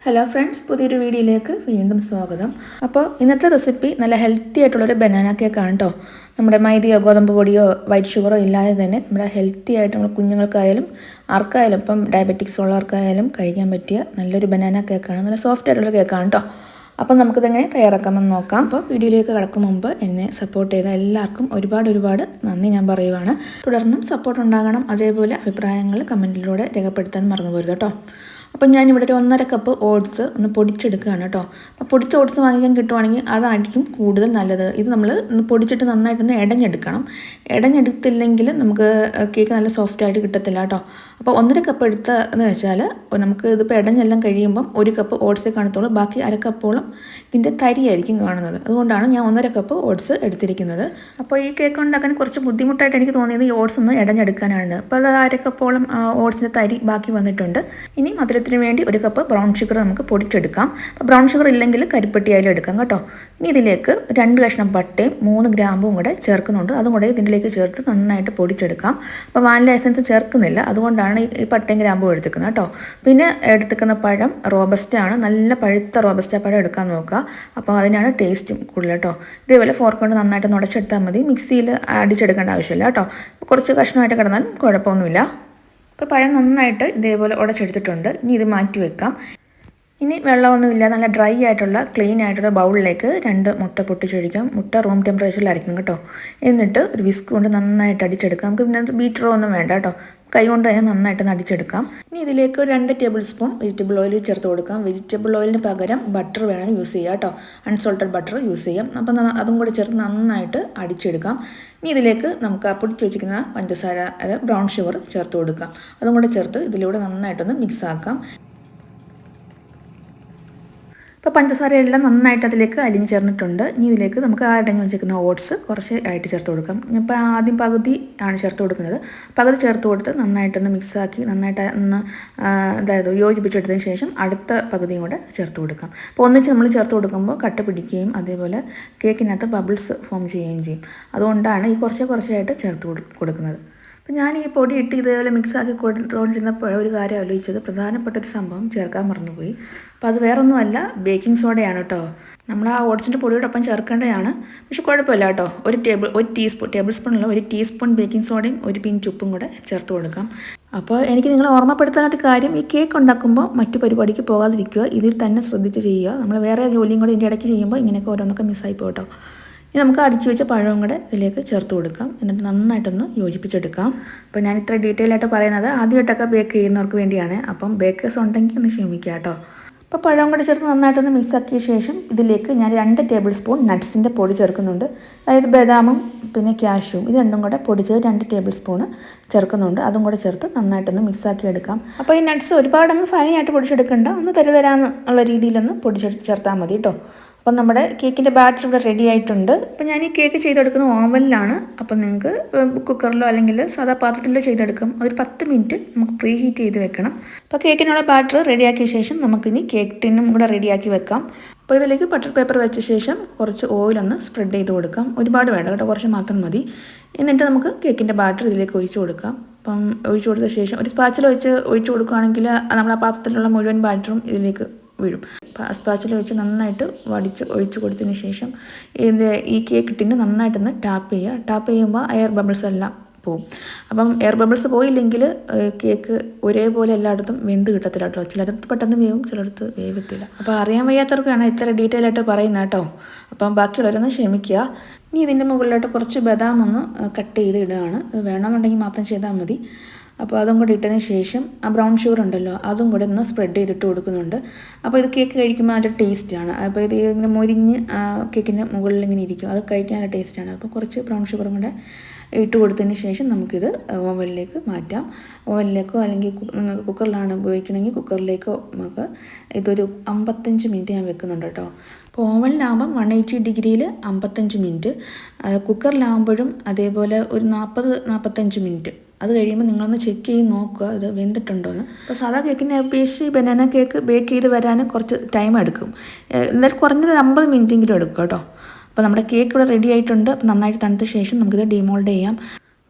Hello friends, പുതിയൊരു വീഡിയോയിലേക്ക് വീണ്ടും സ്വാഗതം. അപ്പോൾ ഇന്നത്തെ റെസിപ്പി നല്ല ഹെൽത്തി ആയിട്ടുള്ളൊരു ബനാന കേക്കാണ് കേട്ടോ. നമ്മുടെ മൈദയോ ഗോതമ്പ് പൊടിയോ വൈറ്റ് ഷുഗറോ ഇല്ലാതെ തന്നെ നമ്മുടെ ഹെൽത്തി ആയിട്ട് നമ്മൾ കുഞ്ഞുങ്ങൾക്കായാലും ആർക്കായാലും ഇപ്പം ഡയബറ്റിക്സ് ഉള്ളവർക്കായാലും കഴിക്കാൻ പറ്റിയ നല്ലൊരു ബനാന കേക്കാണ്. നല്ല സോഫ്റ്റ് ആയിട്ടുള്ള കേക്കാണ് കേട്ടോ. അപ്പം നമുക്കിതെങ്ങനെ തയ്യാറാക്കാമെന്ന് നോക്കാം. അപ്പോൾ വീഡിയോയിലേക്ക് കടക്കും മുമ്പ് എന്നെ സപ്പോർട്ട് ചെയ്ത എല്ലാവർക്കും ഒരുപാട് നന്ദി ഞാൻ പറയുവാണ്. തുടർന്നും സപ്പോർട്ട് ഉണ്ടാകണം. അതേപോലെ അഭിപ്രായങ്ങൾ കമൻറ്റിലൂടെ രേഖപ്പെടുത്താൻ മറന്നു പോരുത് കേട്ടോ. അപ്പം ഞാനിവിടെ ഒരു 1.5 കപ്പ് ഓട്സ് ഒന്ന് പൊടിച്ചെടുക്കുകയാണ് കേട്ടോ. അപ്പോൾ പൊടിച്ച ഓട്സ് വാങ്ങിക്കാൻ കിട്ടുവാണെങ്കിൽ അതായിരിക്കും കൂടുതൽ നല്ലത്. ഇത് നമ്മൾ പൊടിച്ചിട്ട് നന്നായിട്ടൊന്ന് ഇടഞ്ഞെടുക്കണം. ഇടഞ്ഞെടുത്തില്ലെങ്കിൽ നമുക്ക് കേക്ക് നല്ല സോഫ്റ്റായിട്ട് കിട്ടത്തില്ല കേട്ടോ. അപ്പോൾ 1.5 കപ്പ് എടുത്തതെന്ന് വെച്ചാൽ നമുക്ക് ഇതിപ്പോൾ ഇടഞ്ഞെല്ലാം കഴിയുമ്പം 1 കപ്പ് ഓട്സേ കാണത്തുള്ളൂ. ബാക്കി 1/2 കപ്പോളം ഇതിൻ്റെ തരിയായിരിക്കും കാണുന്നത്. അതുകൊണ്ടാണ് ഞാൻ 1.5 കപ്പ് ഓട്സ് എടുത്തിരിക്കുന്നത്. അപ്പോൾ ഈ കേക്ക് ഉണ്ടാക്കാൻ കുറച്ച് ബുദ്ധിമുട്ടായിട്ട് എനിക്ക് തോന്നിയത് ഈ ഓട്സ് ഒന്ന് ഇടഞ്ഞെടുക്കാനാണ്. അപ്പോൾ അത് 1/2 കപ്പോളം ഓട്സിൻ്റെ തരി ബാക്കി വന്നിട്ടുണ്ട്. ഇനി മധുരത്തിന് വേണ്ടി 1 കപ്പ് ബ്രൗൺ ഷുഗർ നമുക്ക് പൊടിച്ചെടുക്കാം. അപ്പോൾ ബ്രൗൺ ഷുഗർ ഇല്ലെങ്കിൽ കരിപ്പെട്ടി ആയാലും എടുക്കാം കേട്ടോ. ഇനി ഇതിലേക്ക് 2 കഷ്ണം പട്ടയും 3 ഗ്രാമ്പും കൂടെ ചേർക്കുന്നുണ്ട്. അതും കൂടെ ഇതിലേക്ക് ചേർത്ത് നന്നായിട്ട് പൊടിച്ചെടുക്കാം. അപ്പോൾ വാനില എസൻസ് ചേർക്കുന്നില്ല, അതുകൊണ്ടാണ് ഈ പട്ടയും ഗ്രാമ്പും എടുത്തിരിക്കുന്നത് കേട്ടോ. പിന്നെ എടുത്തിരിക്കുന്ന പഴം റോബസ്റ്റ ആണ്. നല്ല പഴുത്ത റോബസ്റ്റ പഴം എടുക്കാൻ നോക്കുക. അപ്പോൾ അതിനാണ് ടേസ്റ്റും കൂടുതൽ കേട്ടോ. ഇതേപോലെ ഫോർക്ക് കൊണ്ട് നന്നായിട്ട് ഉടച്ചെടുത്താൽ മതി. മിക്സിയിൽ അടിച്ചെടുക്കേണ്ട ആവശ്യമില്ല കേട്ടോ. കുറച്ച് കഷ്ണമായിട്ട് കിടന്നാലും കുഴപ്പമൊന്നുമില്ല. ഇപ്പോൾ പഴം നന്നായിട്ട് ഇതേപോലെ ഉടച്ചെടുത്തിട്ടുണ്ട്. ഇനി ഇത് മാറ്റി വെക്കാം. ഇനി വെള്ളമൊന്നുമില്ല, നല്ല ഡ്രൈ ആയിട്ടുള്ള ക്ലീൻ ആയിട്ടുള്ള ബൗളിലേക്ക് 2 മുട്ട പൊട്ടിച്ചൊഴിക്കാം. മുട്ട റൂം ടെമ്പറേച്ചറിലായിരിക്കും കേട്ടോ. എന്നിട്ട് ഒരു വിസ്ക് കൊണ്ട് നന്നായിട്ട് അടിച്ചെടുക്കാം. നമുക്ക് പിന്നെ ബീറ്ററോ ഒന്നും വേണ്ട കേട്ടോ. കൈ കൊണ്ട് തന്നെ നന്നായിട്ട് അടിച്ചെടുക്കാം. ഇനി ഇതിലേക്ക് 2 ടേബിൾ സ്പൂൺ വെജിറ്റബിൾ ഓയിൽ ചേർത്ത് കൊടുക്കാം. വെജിറ്റബിൾ ഓയിലിന് പകരം ബട്ടർ വേണം യൂസ് ചെയ്യുക കേട്ടോ. അൺസോൾട്ടഡ് ബട്ടർ യൂസ് ചെയ്യാം. അപ്പം അതും കൂടി ചേർത്ത് നന്നായിട്ട് അടിച്ചെടുക്കാം. ഇനി ഇതിലേക്ക് നമുക്ക് പൊടിച്ച് വെച്ചിരിക്കുന്ന പഞ്ചസാര, അതായത് ബ്രൗൺ ഷുഗർ ചേർത്ത് കൊടുക്കാം. അതും കൂടെ ചേർത്ത് ഇതിലൂടെ നന്നായിട്ടൊന്ന് മിക്സ് ആക്കാം. ഇപ്പോൾ പഞ്ചസാരയെല്ലാം നന്നായിട്ട് അതിലേക്ക് അലിഞ്ഞ് ചേർന്നിട്ടുണ്ട്. ഇനി ഇതിലേക്ക് നമുക്ക് അടങ്ങി വെച്ചിരിക്കുന്ന ഓട്സ് കുറച്ച് ആയിട്ട് ചേർത്ത് കൊടുക്കാം. ഇപ്പോൾ ആദ്യം പകുതി ആണ് ചേർത്ത് കൊടുക്കുന്നത്. പകുതി ചേർത്ത് കൊടുത്ത് നന്നായിട്ടൊന്ന് മിക്സാക്കി നന്നായിട്ട് ഒന്ന് അതായത് യോജിപ്പിച്ചെടുത്തതിന് ശേഷം അടുത്ത പകുതിയും കൂടെ ചേർത്ത് കൊടുക്കാം. അപ്പോൾ ഒന്നിച്ച് നമ്മൾ ചേർത്ത് കൊടുക്കുമ്പോൾ കട്ട പിടിക്കുകയും അതേപോലെ കേക്കിനകത്ത് ബബിൾസ് ഫോം ചെയ്യുകയും ചെയ്യും. അതുകൊണ്ടാണ് ഈ കുറച്ചായിട്ട് ചേർത്ത് കൊടുക്കുന്നത്. അപ്പോൾ ഞാൻ ഈ പൊടി ഇട്ട് ഇതേപോലെ മിക്സാക്കി കൊണ്ടിരുന്നപ്പോൾ ഒരു കാര്യം ആലോചിച്ചത്, പ്രധാനപ്പെട്ടൊരു സംഭവം ചേർക്കാൻ മറന്നുപോയി. അപ്പോൾ അത് വേറൊന്നുമല്ല, ബേക്കിംഗ് സോഡയാണ് കേട്ടോ. നമ്മൾ ആ ഓട്സിൻ്റെ പൊടിയോടൊപ്പം ചേർക്കേണ്ടതാണ്. പക്ഷെ കുഴപ്പമില്ല കേട്ടോ. ഒരു ടേബിൾ സ്പൂണുള്ള 1 ടീസ്പൂൺ ബേക്കിംഗ് സോഡയും 1 പിഞ്ച് ഉപ്പും കൂടെ ചേർത്ത് കൊടുക്കാം. അപ്പോൾ എനിക്ക് നിങ്ങളെ ഓർമ്മപ്പെടുത്താനായിട്ട് കാര്യം, ഈ കേക്ക് ഉണ്ടാക്കുമ്പോൾ മറ്റു പരിപാടിക്ക് പോകാതിരിക്കുക. ഇതിൽ തന്നെ ശ്രദ്ധിച്ച് ചെയ്യുക. നമ്മൾ വേറെ ജോലിയും കൂടെ ഇതിൻ്റെ ഇടയ്ക്ക് ചെയ്യുമ്പോൾ ഇങ്ങനെയൊക്കെ ഓരോന്നൊക്കെ മിസ്സായി പോകട്ടോ. ഇനി നമുക്ക് അടിച്ചു വെച്ച പഴവും കൂടെ ഇതിലേക്ക് ചേർത്ത് കൊടുക്കാം. എന്നിട്ട് നന്നായിട്ടൊന്ന് യോജിപ്പിച്ചെടുക്കാം. അപ്പോൾ ഞാൻ ഇത്ര ഡീറ്റെയിൽ ആയിട്ട് പറയുന്നത് ആദ്യമായിട്ടൊക്കെ ബേക്ക് ചെയ്യുന്നവർക്ക് വേണ്ടിയാണ്. അപ്പം ബേക്കേഴ്സ് ഉണ്ടെങ്കിൽ ഒന്ന് ക്ഷമിക്കുക കേട്ടോ. അപ്പോൾ പഴവും കൂടെ ചേർത്ത് നന്നായിട്ടൊന്ന് മിക്സാക്കിയ ശേഷം ഇതിലേക്ക് ഞാൻ 2 ടേബിൾ സ്പൂൺ നട്ട്സിൻ്റെ പൊടി ചേർക്കുന്നുണ്ട്. അതായത് ബദാമും പിന്നെ കാഷ്യൂവും, ഇത് രണ്ടും കൂടെ പൊടിച്ചത് 2 ടേബിൾ സ്പൂണ് ചേർക്കുന്നുണ്ട്. അതും കൂടെ ചേർത്ത് നന്നായിട്ടൊന്ന് മിക്സാക്കി എടുക്കാം. അപ്പോൾ ഈ നട്ട്സ് ഒരുപാടൊന്ന് ഫൈനായിട്ട് പൊടിച്ചെടുക്കണ്ട, ഒന്ന് തരാമെന്നുള്ള രീതിയിലൊന്ന് പൊടിച്ചെടുത്ത് ചേർത്താൽ മതി കേട്ടോ. അപ്പം നമ്മുടെ കേക്കിൻ്റെ ബാറ്റർ ഇവിടെ റെഡി ആയിട്ടുണ്ട്. അപ്പോൾ ഞാൻ ഈ കേക്ക് ചെയ്തെടുക്കുന്നത് ഓവനിലാണ്. അപ്പം നിങ്ങൾക്ക് കുക്കറിലോ അല്ലെങ്കിൽ സാധാ പാത്രത്തിലോ ചെയ്തെടുക്കാം. ഒരു 10 മിനിറ്റ് നമുക്ക് പ്രീ ഹീറ്റ് ചെയ്ത് വെക്കണം. അപ്പോൾ കേക്കിനുള്ള ബാറ്റർ റെഡിയാക്കിയ ശേഷം നമുക്കിനി കേക്ക് ടിന്നും കൂടെ റെഡിയാക്കി വെക്കാം. അപ്പോൾ ഇതിലേക്ക് ബട്ടർ പേപ്പർ വെച്ച ശേഷം കുറച്ച് ഓയിലൊന്ന് സ്പ്രെഡ് ചെയ്ത് കൊടുക്കാം. ഒരുപാട് വേണ്ട കേട്ടോ, കുറച്ച് മാത്രം മതി. എന്നിട്ട് നമുക്ക് കേക്കിൻ്റെ ബാറ്റർ ഇതിലേക്ക് ഒഴിച്ച് കൊടുക്കാം. അപ്പം ഒഴിച്ച് കൊടുത്ത ശേഷം ഒരു സ്പാച്ചിൽ വെച്ച് ഒഴിച്ച് കൊടുക്കുകയാണെങ്കിൽ നമ്മൾ ആ പാത്രത്തിലുള്ള മുഴുവൻ ബാറ്ററും ഇതിലേക്ക് വീഴും. സ്പാച്ചിൽ വെച്ച് നന്നായിട്ട് ഒഴിച്ച് കൊടുത്തതിന് ശേഷം ഈ കേക്ക് ടിന്ന് നന്നായിട്ടൊന്ന് ടാപ്പ് ചെയ്യുക. ടാപ്പ് ചെയ്യുമ്പോൾ എയർ ബബിൾസ് എല്ലാം പോവും. അപ്പം എയർ ബബിൾസ് പോയില്ലെങ്കിൽ കേക്ക് ഒരേപോലെ എല്ലായിടത്തും വെന്ത് കിട്ടത്തില്ല കേട്ടോ. ചിലയിടത്ത് പെട്ടെന്ന് വേവും, ചിലയിടത്ത് വേവത്തില്ല. അപ്പോൾ അറിയാൻ വയ്യാത്തവർക്കാണ് ഇത്ര ഡീറ്റെയിൽ ആയിട്ട് പറയുന്നത് കേട്ടോ. അപ്പം ബാക്കിയുള്ളവരൊന്ന് ക്ഷമിക്കുക. ഇനി ഇതിൻ്റെ മുകളിലോട്ട് കുറച്ച് ബദാം ഒന്ന് കട്ട് ചെയ്ത് ഇടുകയാണ്. വേണമെന്നുണ്ടെങ്കിൽ മാത്രം ചെയ്താൽ മതി. അപ്പോൾ അതും കൂടി ഇട്ടതിന് ശേഷം ആ ബ്രൗൺ ഷുഗർ ഉണ്ടല്ലോ, അതും കൂടെ ഒന്ന് സ്പ്രെഡ് ചെയ്തിട്ട് കൊടുക്കുന്നുണ്ട്. അപ്പോൾ ഇത് കേക്ക് കഴിക്കുമ്പോൾ നല്ല ടേസ്റ്റാണ്. അപ്പോൾ ഇത് ഇങ്ങനെ മൊരിഞ്ഞ് കേക്കിൻ്റെ മുകളിൽ ഇങ്ങനെ ഇരിക്കും. അത് കഴിക്കാൻ നല്ല ടേസ്റ്റാണ്. അപ്പോൾ കുറച്ച് ബ്രൗൺ ഷുഗറും കൂടെ ഇട്ട് കൊടുത്തതിന് ശേഷം നമുക്കിത് ഓവനിലേക്ക് മാറ്റാം. ഓവനിലേക്കോ അല്ലെങ്കിൽ നിങ്ങൾക്ക് കുക്കറിലാണ് ഉപയോഗിക്കണമെങ്കിൽ കുക്കറിലേക്കോ നമുക്ക് ഇതൊരു 55 മിനിറ്റ് ഞാൻ വെക്കുന്നുണ്ട് കേട്ടോ. അപ്പോൾ ഓവനിലാകുമ്പം 180 ഡിഗ്രിയിൽ 55 മിനിറ്റ്, കുക്കറിലാകുമ്പോഴും അതേപോലെ ഒരു 40-45 മിനിറ്റ്. അത് കഴിയുമ്പോൾ നിങ്ങളൊന്ന് ചെക്ക് ചെയ്ത് നോക്കുക ഇത് വെന്തിട്ടുണ്ടോ എന്ന്. അപ്പോൾ സാധാ കേക്കിനെ അപേക്ഷിച്ച് ബനാന കേക്ക് ബേക്ക് ചെയ്ത് വരാൻ കുറച്ച് ടൈം എടുക്കും. എന്തായാലും കുറഞ്ഞത് 50 മിനിറ്റെങ്കിലും എടുക്കും കേട്ടോ. അപ്പോൾ നമ്മുടെ കേക്ക് ഇവിടെ റെഡി ആയിട്ടുണ്ട്. അപ്പോൾ നന്നായിട്ട് തണുത്ത ശേഷം നമുക്കിത് ഡിമോൾഡ് ചെയ്യാം.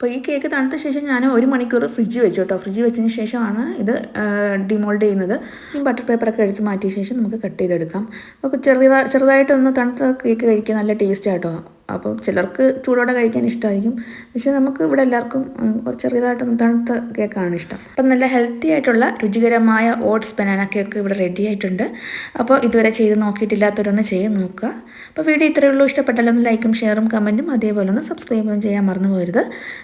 അപ്പോൾ ഈ കേക്ക് തണുത്ത ശേഷം ഞാൻ 1 മണിക്കൂർ ഫ്രിഡ്ജ് വെച്ചു കേട്ടോ. ഫ്രിഡ്ജ് വെച്ചതിന് ശേഷമാണ് ഇത് ഡിമോൾഡ് ചെയ്യുന്നത്. ഈ ബട്ടർ പേപ്പറൊക്കെ എടുത്ത് മാറ്റിയ ശേഷം നമുക്ക് കട്ട് ചെയ്തെടുക്കാം. അപ്പോൾ ചെറുതായിട്ടൊന്ന് തണുത്ത കേക്ക് കഴിക്കാൻ നല്ല ടേസ്റ്റ് ആട്ടോ. അപ്പോൾ ചിലർക്ക് ചൂടോടെ കഴിക്കാൻ ഇഷ്ടമായിരിക്കും, പക്ഷേ നമുക്ക് ഇവിടെ എല്ലാവർക്കും ചെറിയതായിട്ടൊന്ന് തണുത്ത കേക്കാണ് ഇഷ്ടം. അപ്പം നല്ല ഹെൽത്തി ആയിട്ടുള്ള രുചികരമായ ഓട്സ് ബനാന കേക്ക് ഇവിടെ റെഡി ആയിട്ടുണ്ട്. അപ്പോൾ ഇതുവരെ ചെയ്ത് നോക്കിയിട്ടില്ലാത്തവരൊന്ന് ചെയ്ത് നോക്കുക. അപ്പോൾ വീഡിയോ ഇത്രയേ ഉള്ളൂ. ഇഷ്ടപ്പെട്ടാലോ ഒന്ന് ലൈക്കും ഷെയറും കമൻറ്റും അതേപോലെ ഒന്ന് സബ്സ്ക്രൈബും ചെയ്യാൻ മറന്നു പോകരുത്.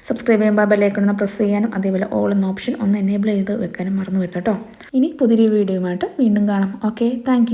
സബ്സ്ക്രൈബ് ചെയ്യുമ്പോൾ ബെല്ലൈക്കൺ പ്രസ് ചെയ്യാനും അതേപോലെ ഓൾ എന്ന ഓപ്ഷൻ ഒന്ന് എനേബിൾ ചെയ്ത് വെക്കാനും മറന്നു വരുത് കേട്ടോ. ഇനി പുതിയൊരു വീഡിയോയുമായിട്ട് വീണ്ടും കാണാം. Okay, thank